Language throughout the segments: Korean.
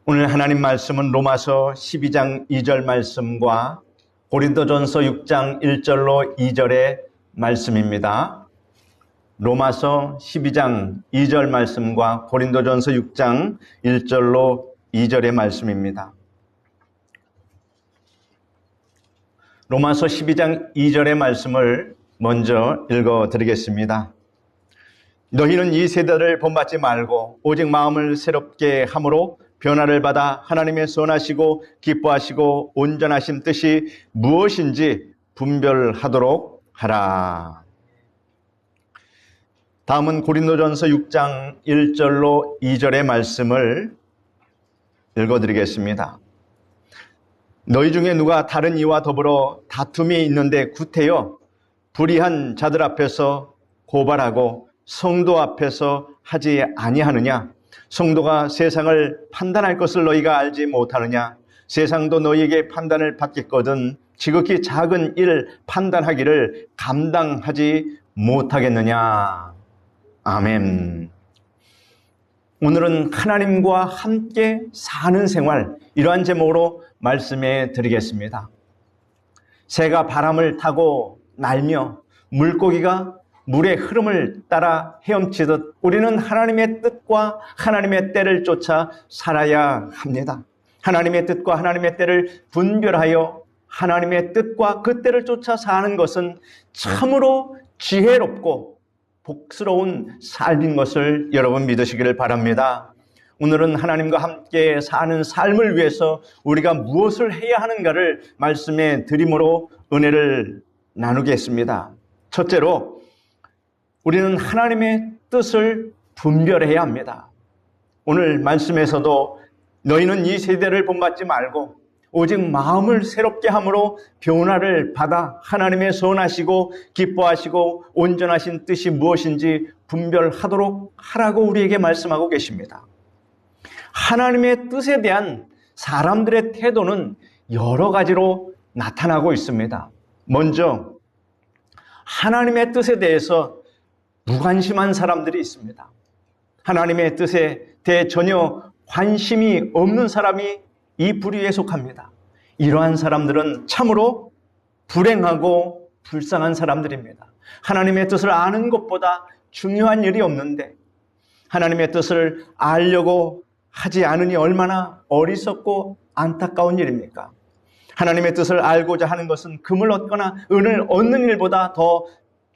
오늘 하나님 말씀은 로마서 12장 2절 말씀과 고린도전서 6장 1절로 2절의 말씀입니다. 로마서 12장 2절 말씀과 고린도전서 6장 1절로 2절의 말씀입니다. 로마서 12장 2절의 말씀을 먼저 읽어드리겠습니다. 너희는 이 세대를 본받지 말고 오직 마음을 새롭게 함으로 변화를 받아 하나님의 선하시고 기뻐하시고 온전하신 뜻이 무엇인지 분별하도록 하라. 다음은 고린도전서 6장 1절로 2절의 말씀을 읽어드리겠습니다. 너희 중에 누가 다른 이와 더불어 다툼이 있는데 구태여 불의한 자들 앞에서 고발하고 성도 앞에서 하지 아니하느냐? 성도가 세상을 판단할 것을 너희가 알지 못하느냐? 세상도 너희에게 판단을 받겠거든 지극히 작은 일 판단하기를 감당하지 못하겠느냐? 아멘. 오늘은 하나님과 함께 사는 생활, 이러한 제목으로 말씀해 드리겠습니다. 새가 바람을 타고 날며 물고기가 물의 흐름을 따라 헤엄치듯 우리는 하나님의 뜻과 하나님의 때를 쫓아 살아야 합니다. 하나님의 뜻과 하나님의 때를 분별하여 하나님의 뜻과 그 때를 쫓아 사는 것은 참으로 지혜롭고 복스러운 삶인 것을 여러분 믿으시기를 바랍니다. 오늘은 하나님과 함께 사는 삶을 위해서 우리가 무엇을 해야 하는가를 말씀해 드림으로 은혜를 나누겠습니다. 첫째로 우리는 하나님의 뜻을 분별해야 합니다. 오늘 말씀에서도 너희는 이 세대를 본받지 말고 오직 마음을 새롭게 함으로 변화를 받아 하나님의 선하시고 기뻐하시고 온전하신 뜻이 무엇인지 분별하도록 하라고 우리에게 말씀하고 계십니다. 하나님의 뜻에 대한 사람들의 태도는 여러 가지로 나타나고 있습니다. 먼저 하나님의 뜻에 대해서 무관심한 사람들이 있습니다. 하나님의 뜻에 대해 전혀 관심이 없는 사람이 이 부류에 속합니다. 이러한 사람들은 참으로 불행하고 불쌍한 사람들입니다. 하나님의 뜻을 아는 것보다 중요한 일이 없는데 하나님의 뜻을 알려고 하지 않으니 얼마나 어리석고 안타까운 일입니까? 하나님의 뜻을 알고자 하는 것은 금을 얻거나 은을 얻는 일보다 더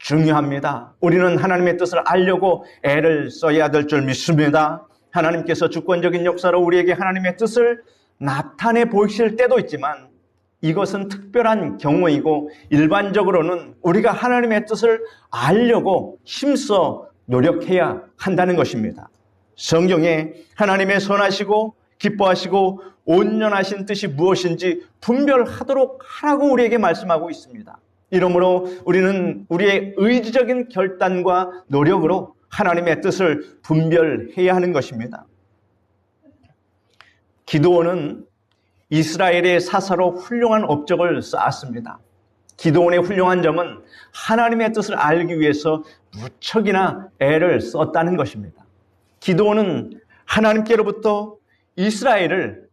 중요합니다. 우리는 하나님의 뜻을 알려고 애를 써야 될 줄 믿습니다. 하나님께서 주권적인 역사로 우리에게 하나님의 뜻을 나타내 보이실 때도 있지만 이것은 특별한 경우이고 일반적으로는 우리가 하나님의 뜻을 알려고 힘써 노력해야 한다는 것입니다. 성경에 하나님의 선하시고 기뻐하시고 온전하신 뜻이 무엇인지 분별하도록 하라고 우리에게 말씀하고 있습니다. 이러므로 우리는 우리의 의지적인 결단과 노력으로 하나님의 뜻을 분별해야 하는 것입니다. 기드온은 이스라엘의 사사로 훌륭한 업적을 쌓았습니다. 기드온의 훌륭한 점은 하나님의 뜻을 알기 위해서 무척이나 애를 썼다는 것입니다. 기드온은 하나님께로부터 이스라엘을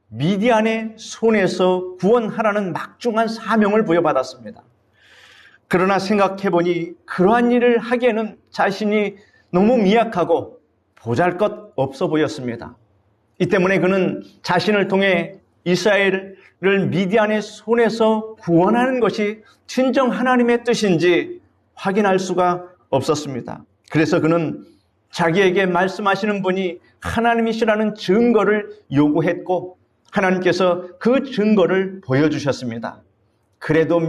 미디안의 손에서 구원하라는 막중한 사명을 부여받았습니다. 그러나 생각해보니 그러한 일을 하기에는 자신이 너무 미약하고 보잘것없어 보였습니다. 이 때문에 그는 자신을 통해 이스라엘을 미디안의 손에서 구원하는 것이 진정 하나님의 뜻인지 확인할 수가 없었습니다. 그래서 그는 자기에게 말씀하시는 분이 하나님이시라는 증거를 요구했고 하나님께서 그 증거를 보여주셨습니다. 그래도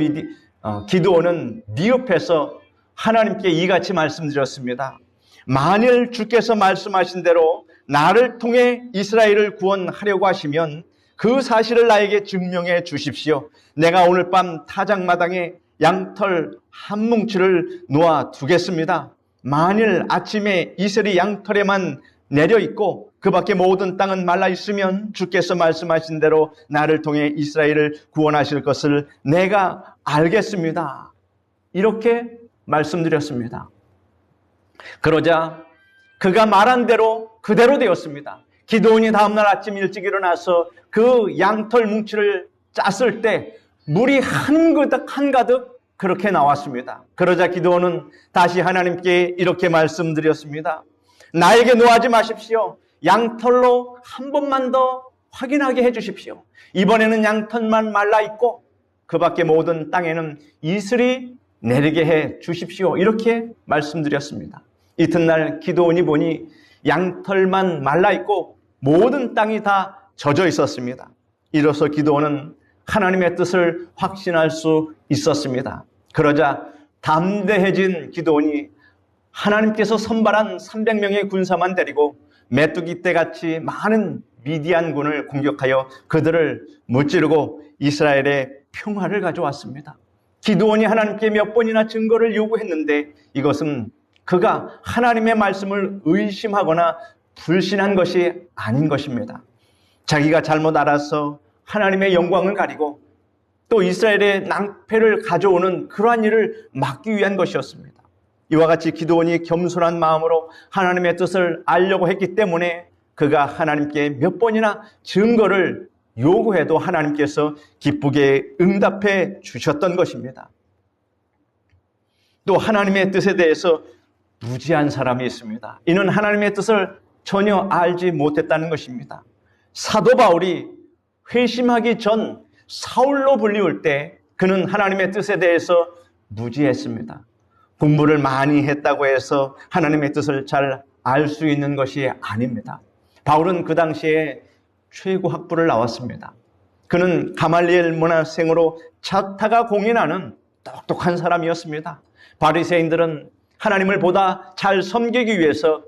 기드온은 미흡해서 하나님께 이같이 말씀드렸습니다. 만일 주께서 말씀하신 대로 나를 통해 이스라엘을 구원하려고 하시면 그 사실을 나에게 증명해 주십시오. 내가 오늘 밤 타작마당에 양털 한 뭉치를 놓아 두겠습니다. 만일 아침에 이슬이 양털에만 내려 있고 그 밖에 모든 땅은 말라 있으면 주께서 말씀하신 대로 나를 통해 이스라엘을 구원하실 것을 내가 알겠습니다. 이렇게 말씀드렸습니다. 그러자 그가 말한 대로 그대로 되었습니다. 기드온이 다음날 아침 일찍 일어나서 그 양털 뭉치를 짰을 때 물이 한가득 그렇게 나왔습니다. 그러자 기드온은 다시 하나님께 이렇게 말씀드렸습니다. 나에게 노하지 마십시오. 양털로 한 번만 더 확인하게 해주십시오. 이번에는 양털만 말라있고 그 밖에 모든 땅에는 이슬이 내리게 해 주십시오. 이렇게 말씀드렸습니다. 이튿날 기드온이 보니 양털만 말라있고 모든 땅이 다 젖어 있었습니다. 이로써 기드온은 하나님의 뜻을 확신할 수 있었습니다. 그러자 담대해진 기드온이 하나님께서 선발한 300명의 군사만 데리고 메뚜기 떼같이 많은 미디안군을 공격하여 그들을 무찌르고 이스라엘의 평화를 가져왔습니다. 기드온이 하나님께 몇 번이나 증거를 요구했는데 이것은 그가 하나님의 말씀을 의심하거나 불신한 것이 아닌 것입니다. 자기가 잘못 알아서 하나님의 영광을 가리고 또 이스라엘의 낭패를 가져오는 그러한 일을 막기 위한 것이었습니다. 이와 같이 기드온이 겸손한 마음으로 하나님의 뜻을 알려고 했기 때문에 그가 하나님께 몇 번이나 증거를 요구해도 하나님께서 기쁘게 응답해 주셨던 것입니다. 또 하나님의 뜻에 대해서 무지한 사람이 있습니다. 이는 하나님의 뜻을 전혀 알지 못했다는 것입니다. 사도 바울이 회심하기 전 사울로 불리울 때 그는 하나님의 뜻에 대해서 무지했습니다. 공부를 많이 했다고 해서 하나님의 뜻을 잘 알 수 있는 것이 아닙니다. 바울은 그 당시에 최고 학부를 나왔습니다. 그는 가말리엘 문화생으로 차타가 공인하는 똑똑한 사람이었습니다. 바리새인들은 하나님을 보다 잘 섬기기 위해서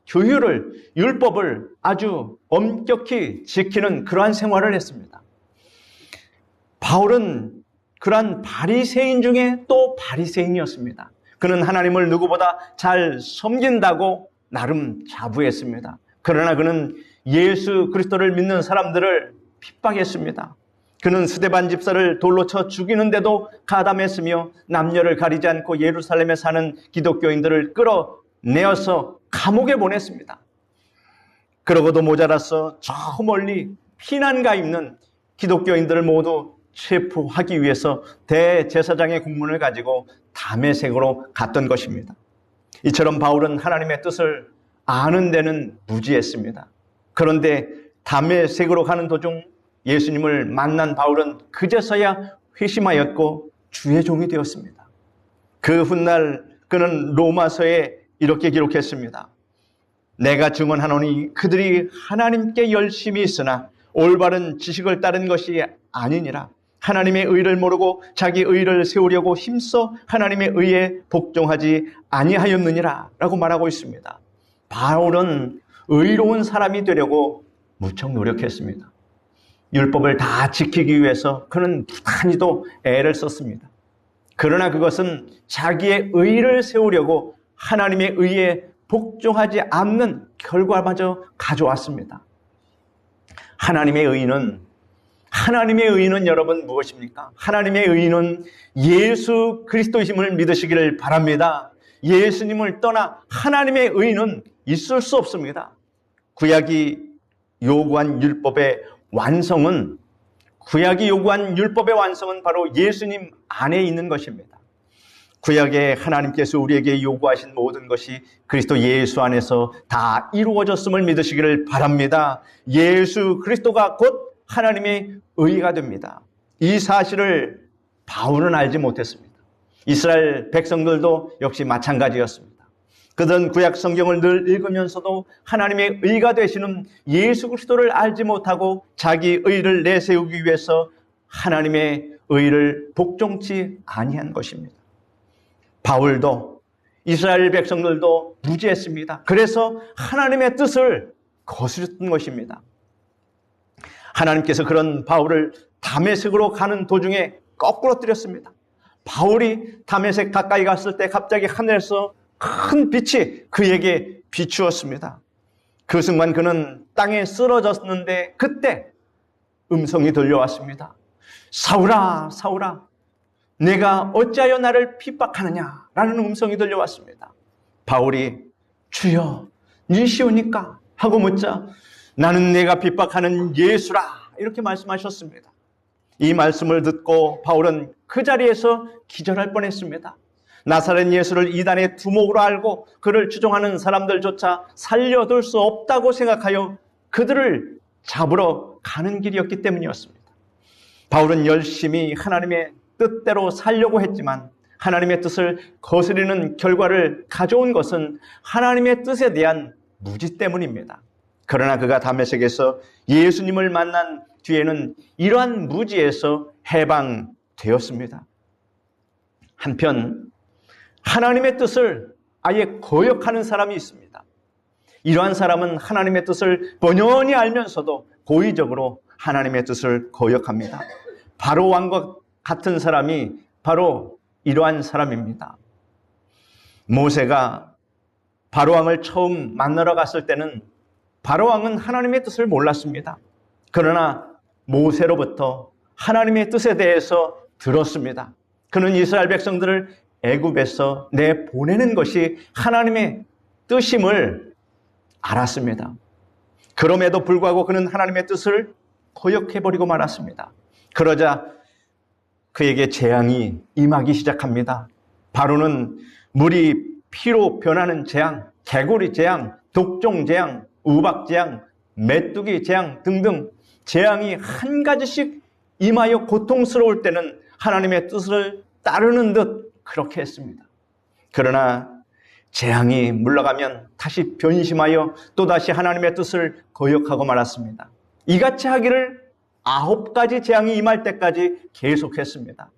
규율을, 율법을 아주 엄격히 지키는 그러한 생활을 했습니다. 바울은 그러한 바리새인 중에 또 바리새인이었습니다. 그는 하나님을 누구보다 잘 섬긴다고 나름 자부했습니다. 그러나 그는 예수 그리스도를 믿는 사람들을 핍박했습니다. 그는 스데반 집사를 돌로 쳐 죽이는데도 가담했으며 남녀를 가리지 않고 예루살렘에 사는 기독교인들을 끌어내어서 감옥에 보냈습니다. 그러고도 모자라서 저 멀리 피난가 있는 기독교인들을 모두 체포하기 위해서 대제사장의 공문을 가지고 다메섹으로 갔던 것입니다. 이처럼 바울은 하나님의 뜻을 아는 데는 무지했습니다. 그런데 다메섹으로 가는 도중 예수님을 만난 바울은 그제서야 회심하였고 주의 종이 되었습니다. 그 훗날 그는 로마서에 이렇게 기록했습니다. 내가 증언하노니 그들이 하나님께 열심히 있으나 올바른 지식을 따른 것이 아니니라. 하나님의 의를 모르고 자기 의를 세우려고 힘써 하나님의 의에 복종하지 아니하였느니라 라고 말하고 있습니다. 바울은 의로운 사람이 되려고 무척 노력했습니다. 율법을 다 지키기 위해서 그는 부단히도 애를 썼습니다. 그러나 그것은 자기의 의를 세우려고 하나님의 의에 복종하지 않는 결과마저 가져왔습니다. 하나님의 의는 여러분 무엇입니까? 하나님의 의는 예수 그리스도이심을 믿으시기를 바랍니다. 예수님을 떠나 하나님의 의는 있을 수 없습니다. 구약이 요구한 율법의 완성은 바로 예수님 안에 있는 것입니다. 구약에 하나님께서 우리에게 요구하신 모든 것이 그리스도 예수 안에서 다 이루어졌음을 믿으시기를 바랍니다. 예수 그리스도가 곧 하나님의 의가 됩니다. 이 사실을 바울은 알지 못했습니다. 이스라엘 백성들도 역시 마찬가지였습니다. 그들은 구약 성경을 늘 읽으면서도 하나님의 의가 되시는 예수 그리스도를 알지 못하고 자기 의를 내세우기 위해서 하나님의 의를 복종치 아니한 것입니다. 바울도 이스라엘 백성들도 무지했습니다. 그래서 하나님의 뜻을 거스렸던 것입니다. 하나님께서 그런 바울을 다메섹으로 가는 도중에 거꾸로 뜨렸습니다. 바울이 다메섹 가까이 갔을 때 갑자기 하늘에서 큰 빛이 그에게 비추었습니다. 그 순간 그는 땅에 쓰러졌는데 그때 음성이 들려왔습니다. 사울아, 사울아, 내가 어찌하여 나를 핍박하느냐? 라는 음성이 들려왔습니다. 바울이 주여, 니시오니까? 하고 묻자 나는 내가 핍박하는 예수라 이렇게 말씀하셨습니다. 이 말씀을 듣고 바울은 그 자리에서 기절할 뻔했습니다. 나사렛 예수를 이단의 두목으로 알고 그를 추종하는 사람들조차 살려둘 수 없다고 생각하여 그들을 잡으러 가는 길이었기 때문이었습니다. 바울은 열심히 하나님의 뜻대로 살려고 했지만 하나님의 뜻을 거스르는 결과를 가져온 것은 하나님의 뜻에 대한 무지 때문입니다. 그러나 그가 다메섹에서 예수님을 만난 뒤에는 이러한 무지에서 해방되었습니다. 한편 하나님의 뜻을 아예 거역하는 사람이 있습니다. 이러한 사람은 하나님의 뜻을 번연히 알면서도 고의적으로 하나님의 뜻을 거역합니다. 바로 왕과 같은 사람이 바로 이러한 사람입니다. 모세가 바로 왕을 처음 만나러 갔을 때는 바로 왕은 하나님의 뜻을 몰랐습니다. 그러나 모세로부터 하나님의 뜻에 대해서 들었습니다. 그는 이스라엘 백성들을 애굽에서 내보내는 것이 하나님의 뜻임을 알았습니다. 그럼에도 불구하고 그는 하나님의 뜻을 거역해버리고 말았습니다. 그러자 그에게 재앙이 임하기 시작합니다. 바로는 물이 피로 변하는 재앙, 개구리 재앙, 독종 재앙, 우박 재앙, 메뚜기 재앙 등등 재앙이 한 가지씩 임하여 고통스러울 때는 하나님의 뜻을 따르는 듯 그렇게 했습니다. 그러나 재앙이 물러가면 다시 변심하여 또다시 하나님의 뜻을 거역하고 말았습니다. 이같이 하기를 9가지 재앙이 임할 때까지 계속했습니다.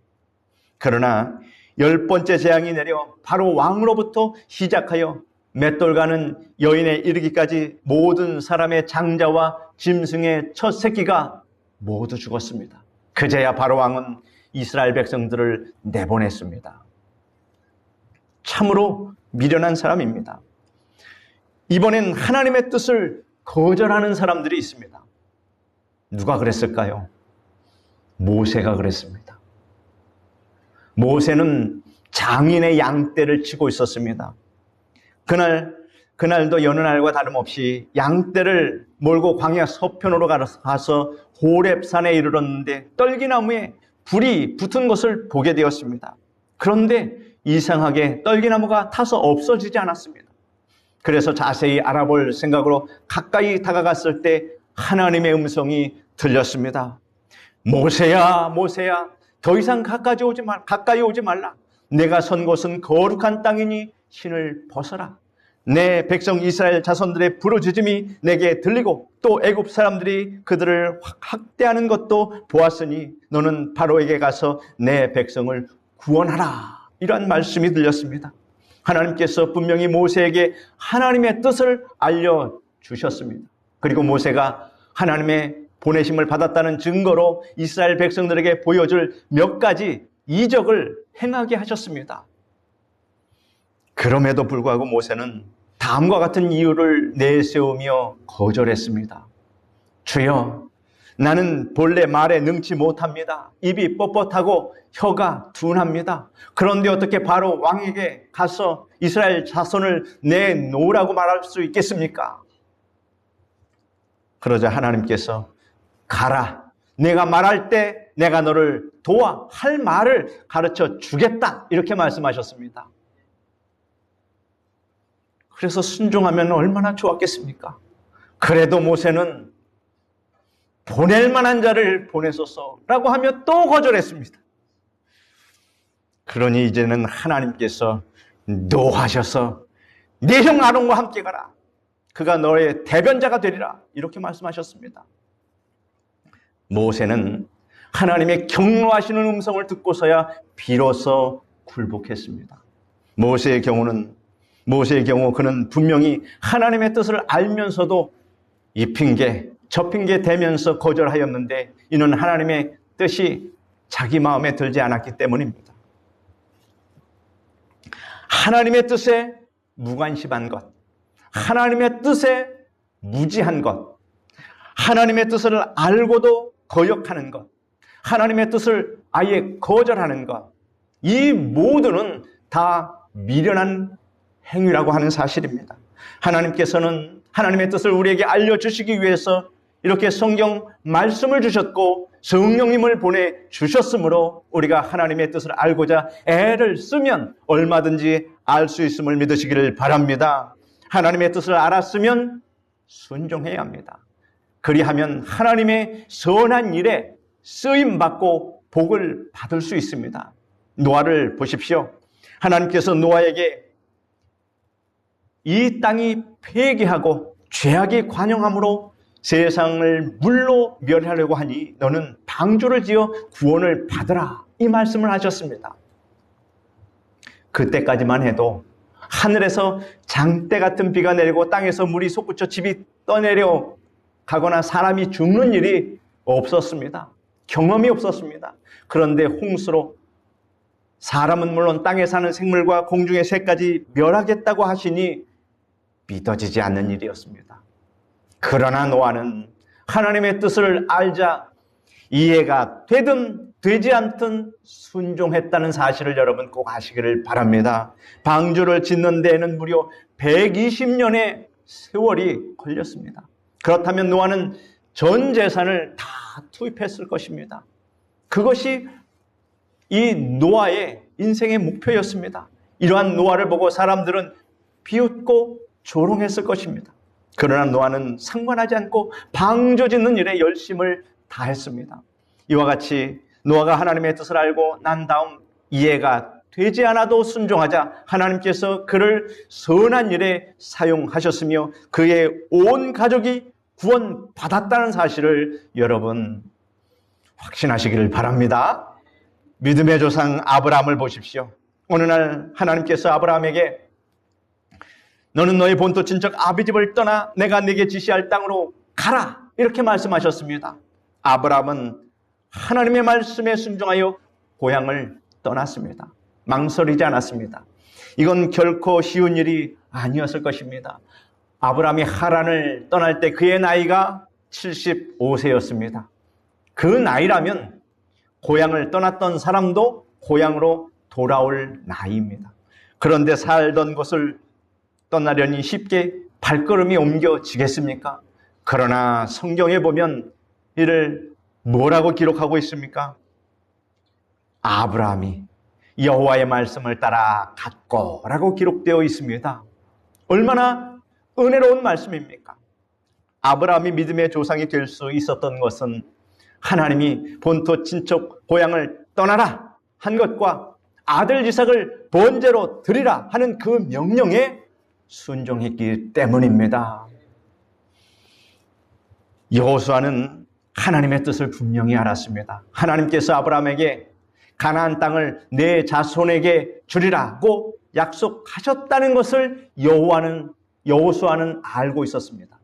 그러나 10번째 재앙이 내려 바로 왕으로부터 시작하여 맷돌가는 여인에 이르기까지 모든 사람의 장자와 짐승의 첫 새끼가 모두 죽었습니다. 그제야 바로 왕은 이스라엘 백성들을 내보냈습니다. 참으로 미련한 사람입니다. 이번엔 하나님의 뜻을 거절하는 사람들이 있습니다. 누가 그랬을까요? 모세가 그랬습니다. 모세는 장인의 양떼를 치고 있었습니다. 그날도 여느 날과 다름없이 양떼를 몰고 광야 서편으로 가서 호렙산에 이르렀는데 떨기나무에 불이 붙은 것을 보게 되었습니다. 그런데 이상하게 떨기나무가 타서 없어지지 않았습니다. 그래서 자세히 알아볼 생각으로 가까이 다가갔을 때 하나님의 음성이 들렸습니다. 모세야, 모세야, 더 이상 가까이 오지 말라. 내가 선 곳은 거룩한 땅이니 신을 벗어라. 내 백성 이스라엘 자손들의 부르짖음이 내게 들리고 또 애굽 사람들이 그들을 학대하는 것도 보았으니 너는 바로에게 가서 내 백성을 구원하라. 이런 말씀이 들렸습니다. 하나님께서 분명히 모세에게 하나님의 뜻을 알려주셨습니다. 그리고 모세가 하나님의 보내심을 받았다는 증거로 이스라엘 백성들에게 보여줄 몇 가지 이적을 행하게 하셨습니다. 그럼에도 불구하고 모세는 다음과 같은 이유를 내세우며 거절했습니다. 주여, 나는 본래 말에 능치 못합니다. 입이 뻣뻣하고 혀가 둔합니다. 그런데 어떻게 바로 왕에게 가서 이스라엘 자손을 내놓으라고 말할 수 있겠습니까? 그러자 하나님께서 가라. 내가 말할 때 내가 너를 도와 할 말을 가르쳐 주겠다. 이렇게 말씀하셨습니다. 그래서 순종하면 얼마나 좋았겠습니까? 그래도 모세는 보낼 만한 자를 보내소서라고 하며 또 거절했습니다. 그러니 이제는 하나님께서 노하셔서 네 형 아론과 함께 가라. 그가 너의 대변자가 되리라. 이렇게 말씀하셨습니다. 모세는 하나님의 경로하시는 음성을 듣고서야 비로소 굴복했습니다. 모세의 경우 그는 분명히 하나님의 뜻을 알면서도 이 핑계 저 핑계 대면서 거절하였는데 이는 하나님의 뜻이 자기 마음에 들지 않았기 때문입니다. 하나님의 뜻에 무관심한 것, 하나님의 뜻에 무지한 것, 하나님의 뜻을 알고도 거역하는 것, 하나님의 뜻을 아예 거절하는 것, 이 모두는 다 미련한 행위라고 하는 사실입니다. 하나님께서는 하나님의 뜻을 우리에게 알려주시기 위해서 이렇게 성경 말씀을 주셨고 성령님을 보내주셨으므로 우리가 하나님의 뜻을 알고자 애를 쓰면 얼마든지 알 수 있음을 믿으시기를 바랍니다. 하나님의 뜻을 알았으면 순종해야 합니다. 그리하면 하나님의 선한 일에 쓰임받고 복을 받을 수 있습니다. 노아를 보십시오. 하나님께서 노아에게 이 땅이 폐기하고 죄악이 관영함으로 세상을 물로 멸하려고 하니 너는 방주를 지어 구원을 받으라, 이 말씀을 하셨습니다. 그때까지만 해도 하늘에서 장대 같은 비가 내리고 땅에서 물이 솟구쳐 집이 떠내려 가거나 사람이 죽는 일이 없었습니다. 경험이 없었습니다. 그런데 홍수로 사람은 물론 땅에 사는 생물과 공중의 새까지 멸하겠다고 하시니 믿어지지 않는 일이었습니다. 그러나 노아는 하나님의 뜻을 알자 이해가 되든 되지 않든 순종했다는 사실을 여러분 꼭 아시기를 바랍니다. 방주를 짓는 데에는 무려 120년의 세월이 걸렸습니다. 그렇다면 노아는 전 재산을 다 투입했을 것입니다. 그것이 이 노아의 인생의 목표였습니다. 이러한 노아를 보고 사람들은 비웃고 조롱했을 것입니다. 그러나 노아는 상관하지 않고 방주 짓는 일에 열심을 다했습니다. 이와 같이 노아가 하나님의 뜻을 알고 난 다음 이해가 되지 않아도 순종하자 하나님께서 그를 선한 일에 사용하셨으며 그의 온 가족이 구원받았다는 사실을 여러분 확신하시기를 바랍니다. 믿음의 조상 아브라함을 보십시오. 어느 날 하나님께서 아브라함에게 너는 너의 본토 친척 아비집을 떠나 내가 네게 지시할 땅으로 가라, 이렇게 말씀하셨습니다. 아브라함은 하나님의 말씀에 순종하여 고향을 떠났습니다. 망설이지 않았습니다. 이건 결코 쉬운 일이 아니었을 것입니다. 아브라함이 하란을 떠날 때 그의 나이가 75세였습니다. 그 나이라면 고향을 떠났던 사람도 고향으로 돌아올 나이입니다. 그런데 살던 곳을 떠나려니 쉽게 발걸음이 옮겨지겠습니까? 그러나 성경에 보면 이를 뭐라고 기록하고 있습니까? 아브라함이 여호와의 말씀을 따라 갔고라고 기록되어 있습니다. 얼마나 은혜로운 말씀입니까? 아브라함이 믿음의 조상이 될 수 있었던 것은 하나님이 본토 친척 고향을 떠나라 한 것과 아들 이삭을 번제로 드리라 하는 그 명령에 순종했기 때문입니다. 여호수아는 하나님의 뜻을 분명히 알았습니다. 하나님께서 아브라함에게 가나안 땅을 내 자손에게 주리라고 약속하셨다는 것을 여호수아는 알고 있었습니다.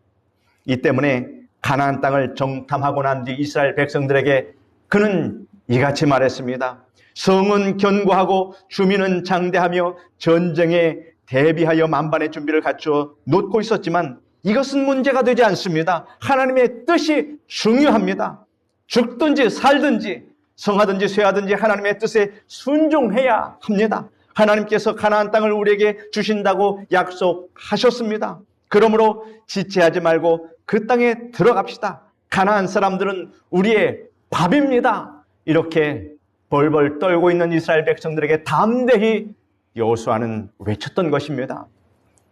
이 때문에 가나안 땅을 정탐하고 난 뒤 이스라엘 백성들에게 그는 이같이 말했습니다. 성은 견고하고 주민은 장대하며 전쟁에 대비하여 만반의 준비를 갖추어 놓고 있었지만 이것은 문제가 되지 않습니다. 하나님의 뜻이 중요합니다. 죽든지 살든지 성하든지 쇠하든지 하나님의 뜻에 순종해야 합니다. 하나님께서 가나안 땅을 우리에게 주신다고 약속하셨습니다. 그러므로 지체하지 말고 그 땅에 들어갑시다. 가나안 사람들은 우리의 밥입니다. 이렇게 벌벌 떨고 있는 이스라엘 백성들에게 담대히 여호수아는 외쳤던 것입니다.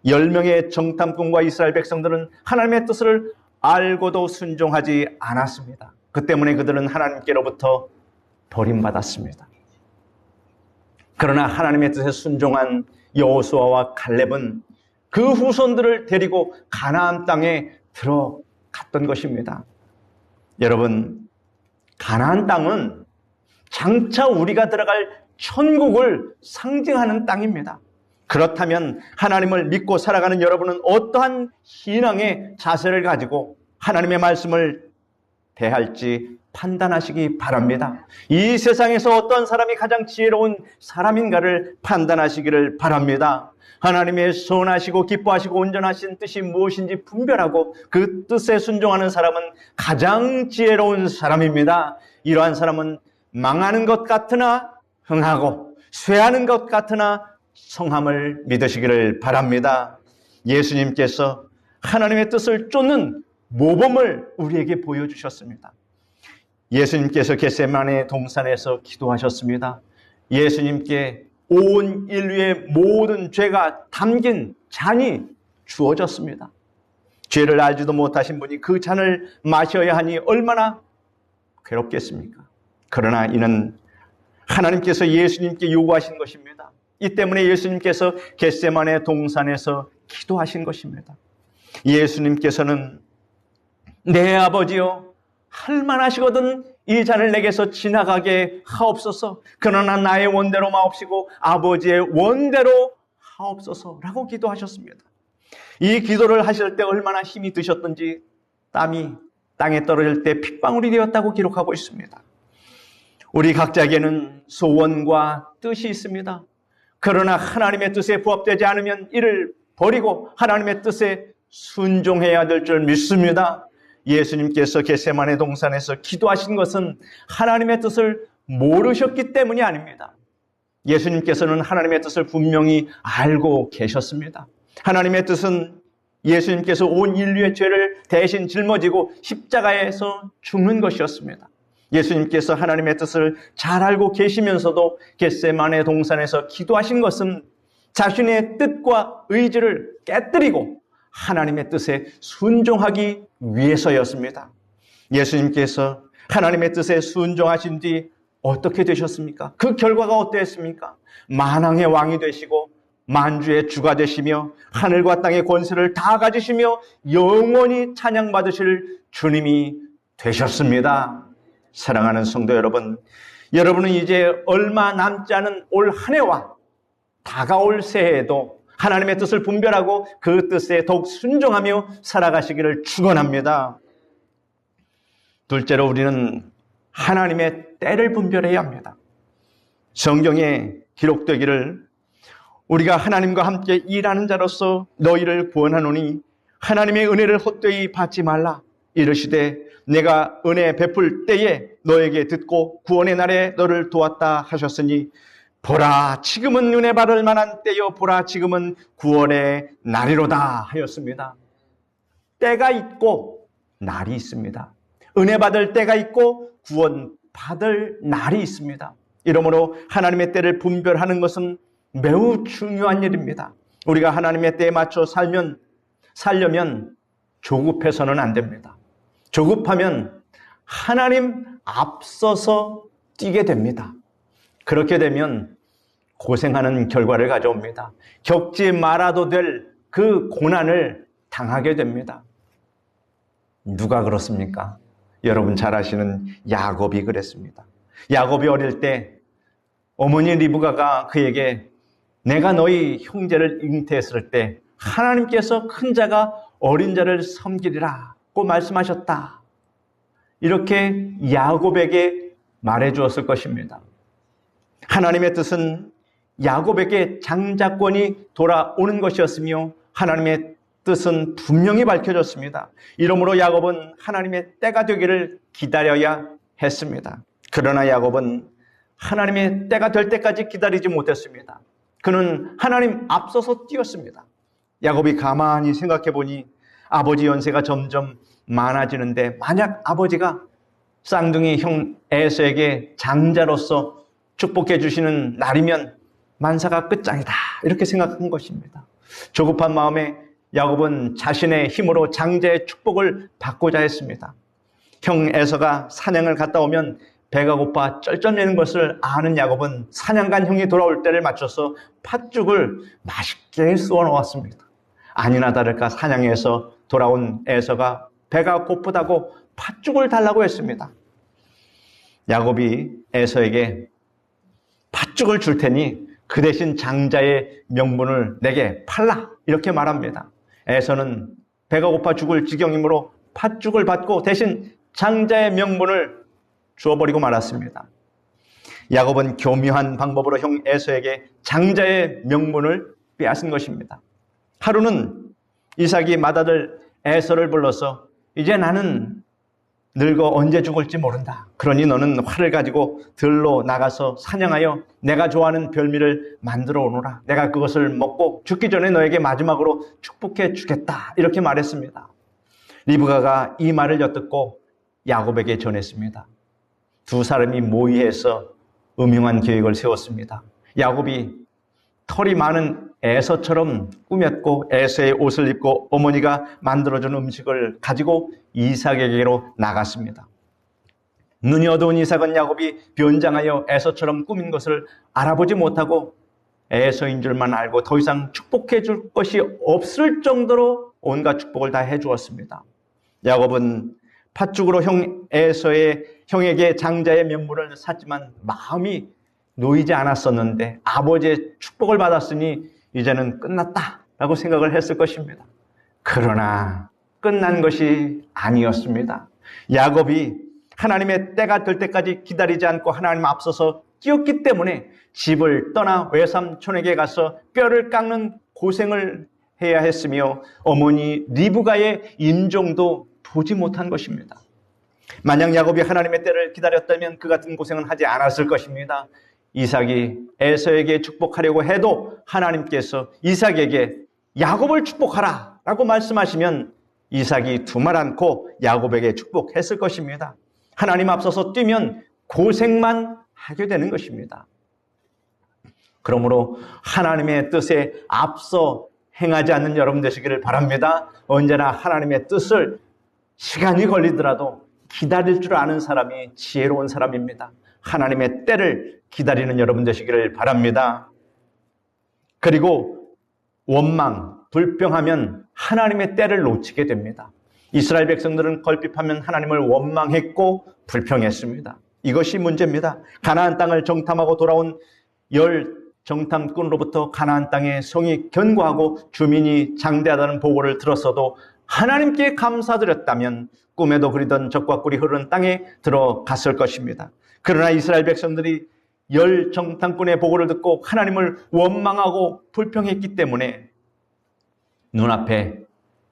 10명의 정탐꾼과 이스라엘 백성들은 하나님의 뜻을 알고도 순종하지 않았습니다. 그 때문에 그들은 하나님께로부터 버림받았습니다. 그러나 하나님의 뜻에 순종한 여호수아와 갈렙은 그 후손들을 데리고 가나안 땅에 들어갔던 것입니다. 여러분, 가나안 땅은 장차 우리가 들어갈 천국을 상징하는 땅입니다. 그렇다면 하나님을 믿고 살아가는 여러분은 어떠한 신앙의 자세를 가지고 하나님의 말씀을 대할지 판단하시기 바랍니다. 이 세상에서 어떤 사람이 가장 지혜로운 사람인가를 판단하시기를 바랍니다. 하나님의 선하시고 기뻐하시고 온전하신 뜻이 무엇인지 분별하고 그 뜻에 순종하는 사람은 가장 지혜로운 사람입니다. 이러한 사람은 망하는 것 같으나 흥하고 쇠하는 것 같으나 성함을 믿으시기를 바랍니다. 예수님께서 하나님의 뜻을 쫓는 모범을 우리에게 보여주셨습니다. 예수님께서 겟세마네 동산에서 기도하셨습니다. 예수님께 온 인류의 모든 죄가 담긴 잔이 주어졌습니다. 죄를 알지도 못하신 분이 그 잔을 마셔야 하니 얼마나 괴롭겠습니까? 그러나 이는 하나님께서 예수님께 요구하신 것입니다. 이 때문에 예수님께서 겟세마네 동산에서 기도하신 것입니다. 예수님께서는 내 아버지여, 할만하시거든 이 잔을 내게서 지나가게 하옵소서. 그러나 나의 원대로 마옵시고 아버지의 원대로 하옵소서라고 기도하셨습니다. 이 기도를 하실 때 얼마나 힘이 드셨던지 땀이 땅에 떨어질 때 핏방울이 되었다고 기록하고 있습니다. 우리 각자에게는 소원과 뜻이 있습니다. 그러나 하나님의 뜻에 부합되지 않으면 이를 버리고 하나님의 뜻에 순종해야 될 줄 믿습니다. 예수님께서 겟세마네 동산에서 기도하신 것은 하나님의 뜻을 모르셨기 때문이 아닙니다. 예수님께서는 하나님의 뜻을 분명히 알고 계셨습니다. 하나님의 뜻은 예수님께서 온 인류의 죄를 대신 짊어지고 십자가에서 죽는 것이었습니다. 예수님께서 하나님의 뜻을 잘 알고 계시면서도 겟세마네 동산에서 기도하신 것은 자신의 뜻과 의지를 깨뜨리고 하나님의 뜻에 순종하기 위해서였습니다. 예수님께서 하나님의 뜻에 순종하신 뒤 어떻게 되셨습니까? 그 결과가 어땠습니까? 만왕의 왕이 되시고 만주의 주가 되시며 하늘과 땅의 권세를 다 가지시며 영원히 찬양받으실 주님이 되셨습니다. 사랑하는 성도 여러분, 여러분은 이제 얼마 남지 않은 올 한 해와 다가올 새해에도 하나님의 뜻을 분별하고 그 뜻에 더욱 순종하며 살아가시기를 축원합니다. 둘째로 우리는 하나님의 때를 분별해야 합니다. 성경에 기록되기를 우리가 하나님과 함께 일하는 자로서 너희를 구원하노니 하나님의 은혜를 헛되이 받지 말라. 이르시되 내가 은혜 베풀 때에 너에게 듣고 구원의 날에 너를 도왔다 하셨으니 보라 지금은 은혜 받을 만한 때요 보라 지금은 구원의 날이로다 하였습니다. 때가 있고 날이 있습니다. 은혜 받을 때가 있고 구원 받을 날이 있습니다. 이러므로 하나님의 때를 분별하는 것은 매우 중요한 일입니다. 우리가 하나님의 때에 맞춰 살려면 조급해서는 안 됩니다. 조급하면 하나님 앞서서 뛰게 됩니다. 그렇게 되면 고생하는 결과를 가져옵니다. 겪지 말아도 될 그 고난을 당하게 됩니다. 누가 그렇습니까? 여러분 잘 아시는 야곱이 그랬습니다. 야곱이 어릴 때 어머니 리브가가 그에게 내가 너희 형제를 잉태했을 때 하나님께서 큰 자가 어린 자를 섬기리라고 말씀하셨다. 이렇게 야곱에게 말해 주었을 것입니다. 하나님의 뜻은 야곱에게 장자권이 돌아오는 것이었으며 하나님의 뜻은 분명히 밝혀졌습니다. 이러므로 야곱은 하나님의 때가 되기를 기다려야 했습니다. 그러나 야곱은 하나님의 때가 될 때까지 기다리지 못했습니다. 그는 하나님 앞서서 뛰었습니다. 야곱이 가만히 생각해 보니 아버지 연세가 점점 많아지는데 만약 아버지가 쌍둥이 형 에서에게 장자로서 축복해 주시는 날이면 만사가 끝장이다 이렇게 생각한 것입니다. 조급한 마음에 야곱은 자신의 힘으로 장자의 축복을 받고자 했습니다. 형 에서가 사냥을 갔다 오면 배가 고파 쩔쩔매는 것을 아는 야곱은 사냥 간 형이 돌아올 때를 맞춰서 팥죽을 맛있게 쏘아 놓았습니다. 아니나 다를까 사냥에서 돌아온 에서가 배가 고프다고 팥죽을 달라고 했습니다. 야곱이 에서에게 팥죽을 줄 테니 그 대신 장자의 명분을 내게 팔라 이렇게 말합니다. 에서는 배가 고파 죽을 지경이므로 팥죽을 받고 대신 장자의 명분을 주어버리고 말았습니다. 야곱은 교묘한 방법으로 형 에서에게 장자의 명분을 빼앗은 것입니다. 하루는 이삭이 맏아들 에서를 불러서 이제 나는 늙어 언제 죽을지 모른다. 그러니 너는 활을 가지고 들로 나가서 사냥하여 내가 좋아하는 별미를 만들어 오너라. 내가 그것을 먹고 죽기 전에 너에게 마지막으로 축복해 주겠다. 이렇게 말했습니다. 리브가가 이 말을 엿듣고 야곱에게 전했습니다. 두 사람이 모의해서 음흉한 계획을 세웠습니다. 야곱이 털이 많은 에서처럼 꾸몄고 에서의 옷을 입고 어머니가 만들어준 음식을 가지고 이삭에게로 나갔습니다. 눈이 어두운 이삭은 야곱이 변장하여 에서처럼 꾸민 것을 알아보지 못하고 에서인 줄만 알고 더 이상 축복해 줄 것이 없을 정도로 온갖 축복을 다 해주었습니다. 야곱은 팥죽으로 형에게 장자의 면모를 샀지만 마음이 놓이지 않았었는데 아버지의 축복을 받았으니 이제는 끝났다라고 생각을 했을 것입니다. 그러나 끝난 것이 아니었습니다. 야곱이 하나님의 때가 될 때까지 기다리지 않고 하나님 앞서서 뛰었기 때문에 집을 떠나 외삼촌에게 가서 뼈를 깎는 고생을 해야 했으며 어머니 리브가의 임종도 보지 못한 것입니다. 만약 야곱이 하나님의 때를 기다렸다면 그 같은 고생은 하지 않았을 것입니다. 이삭이 에서에게 축복하려고 해도 하나님께서 이삭에게 야곱을 축복하라 라고 말씀하시면 이삭이 두말 않고 야곱에게 축복했을 것입니다. 하나님 앞서서 뛰면 고생만 하게 되는 것입니다. 그러므로 하나님의 뜻에 앞서 행하지 않는 여러분 되시기를 바랍니다. 언제나 하나님의 뜻을 시간이 걸리더라도 기다릴 줄 아는 사람이 지혜로운 사람입니다. 하나님의 때를 기다리는 여러분 되시기를 바랍니다. 그리고 원망, 불평하면 하나님의 때를 놓치게 됩니다. 이스라엘 백성들은 걸핍하면 하나님을 원망했고 불평했습니다. 이것이 문제입니다. 가나안 땅을 정탐하고 돌아온 10 정탐꾼으로부터 가나안 땅의 성이 견고하고 주민이 장대하다는 보고를 들었어도 하나님께 감사드렸다면 꿈에도 그리던 젖과 꿀이 흐르는 땅에 들어갔을 것입니다. 그러나 이스라엘 백성들이 10 정탐꾼의 보고를 듣고 하나님을 원망하고 불평했기 때문에 눈앞에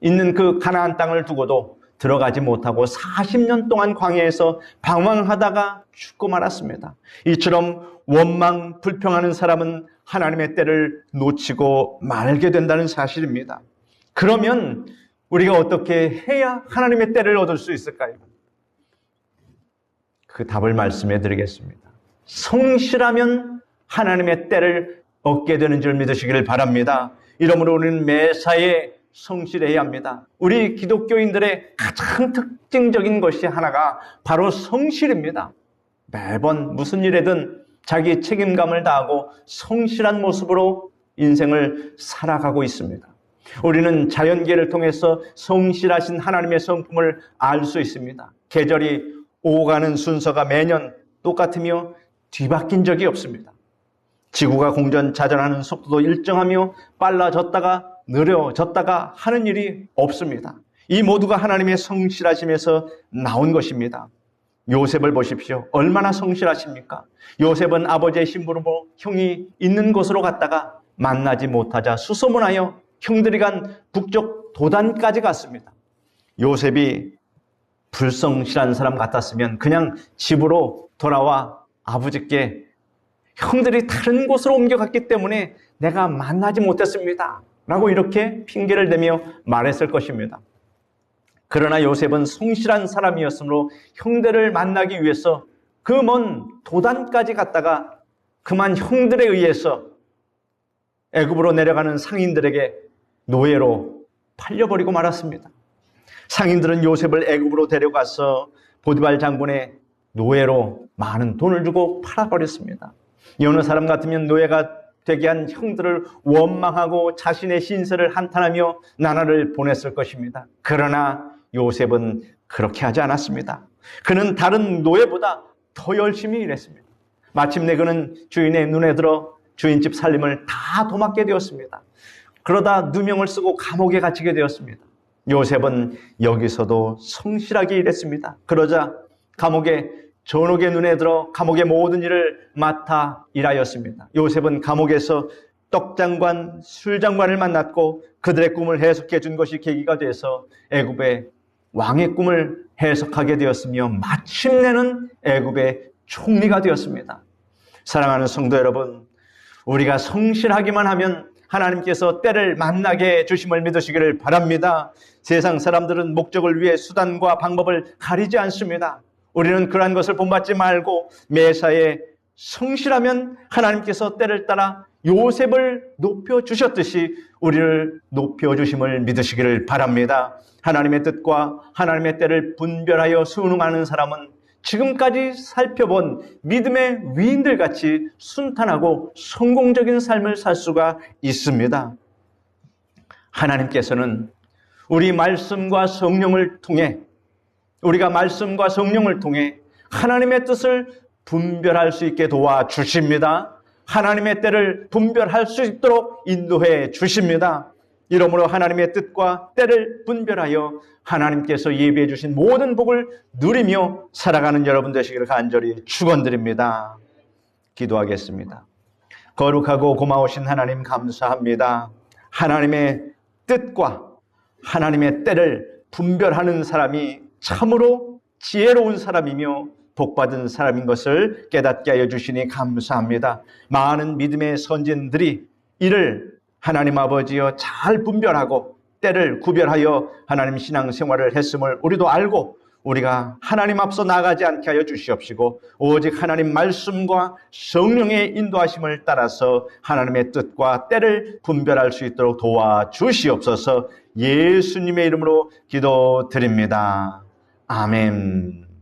있는 그 가나안 땅을 두고도 들어가지 못하고 40년 동안 광야에서 방황하다가 죽고 말았습니다. 이처럼 원망, 불평하는 사람은 하나님의 때를 놓치고 말게 된다는 사실입니다. 그러면 우리가 어떻게 해야 하나님의 때를 얻을 수 있을까요? 그 답을 말씀해 드리겠습니다. 성실하면 하나님의 때를 얻게 되는 줄 믿으시기를 바랍니다. 이러므로 우리는 매사에 성실해야 합니다. 우리 기독교인들의 가장 특징적인 것이 하나가 바로 성실입니다. 매번 무슨 일에든 자기 책임감을 다하고 성실한 모습으로 인생을 살아가고 있습니다. 우리는 자연계를 통해서 성실하신 하나님의 성품을 알 수 있습니다. 계절이 오가는 순서가 매년 똑같으며 뒤바뀐 적이 없습니다. 지구가 공전자전하는 속도도 일정하며 빨라졌다가 느려졌다가 하는 일이 없습니다. 이 모두가 하나님의 성실하심에서 나온 것입니다. 요셉을 보십시오. 얼마나 성실하십니까? 요셉은 아버지의 심부름으로 형이 있는 곳으로 갔다가 만나지 못하자 수소문하여 형들이 간 북쪽 도단까지 갔습니다. 요셉이 불성실한 사람 같았으면 그냥 집으로 돌아와 아버지께 형들이 다른 곳으로 옮겨갔기 때문에 내가 만나지 못했습니다 라고 이렇게 핑계를 대며 말했을 것입니다. 그러나 요셉은 성실한 사람이었으므로 형들을 만나기 위해서 그 먼 도단까지 갔다가 그만 형들에 의해서 애굽으로 내려가는 상인들에게 노예로 팔려버리고 말았습니다. 상인들은 요셉을 애굽으로 데려가서 보디발 장군의 노예로 많은 돈을 주고 팔아버렸습니다. 어느 사람 같으면 노예가 되게 한 형들을 원망하고 자신의 신세를 한탄하며 나라를 보냈을 것입니다. 그러나 요셉은 그렇게 하지 않았습니다. 그는 다른 노예보다 더 열심히 일했습니다. 마침내 그는 주인의 눈에 들어 주인집 살림을 다 도맡게 되었습니다. 그러다 누명을 쓰고 감옥에 갇히게 되었습니다. 요셉은 여기서도 성실하게 일했습니다. 그러자 감옥에 전옥의 눈에 들어 감옥의 모든 일을 맡아 일하였습니다. 요셉은 감옥에서 떡장관, 술장관을 만났고 그들의 꿈을 해석해 준 것이 계기가 돼서 애굽에 왕의 꿈을 해석하게 되었으며 마침내는 애굽의 총리가 되었습니다. 사랑하는 성도 여러분, 우리가 성실하기만 하면 하나님께서 때를 만나게 해주심을 믿으시기를 바랍니다. 세상 사람들은 목적을 위해 수단과 방법을 가리지 않습니다. 우리는 그러한 것을 본받지 말고 매사에 성실하면 하나님께서 때를 따라 요셉을 높여주셨듯이 우리를 높여주심을 믿으시기를 바랍니다. 하나님의 뜻과 하나님의 때를 분별하여 순응하는 사람은 지금까지 살펴본 믿음의 위인들같이 순탄하고 성공적인 삶을 살 수가 있습니다. 하나님께서는 우리 말씀과 성령을 통해, 우리가 말씀과 성령을 통해 하나님의 뜻을 분별할 수 있게 도와주십니다. 하나님의 때를 분별할 수 있도록 인도해 주십니다. 이러므로 하나님의 뜻과 때를 분별하여 하나님께서 예비해 주신 모든 복을 누리며 살아가는 여러분 되시기를 간절히 축원드립니다. 기도하겠습니다. 거룩하고 고마우신 하나님 감사합니다. 하나님의 뜻과 하나님의 때를 분별하는 사람이 참으로 지혜로운 사람이며 복받은 사람인 것을 깨닫게 하여 주시니 감사합니다. 많은 믿음의 선진들이 이를 하나님 아버지여 잘 분별하고 때를 구별하여 하나님 신앙생활을 했음을 우리도 알고 우리가 하나님 앞서 나가지 않게 하여 주시옵시고 오직 하나님 말씀과 성령의 인도하심을 따라서 하나님의 뜻과 때를 분별할 수 있도록 도와주시옵소서. 예수님의 이름으로 기도드립니다. 아멘.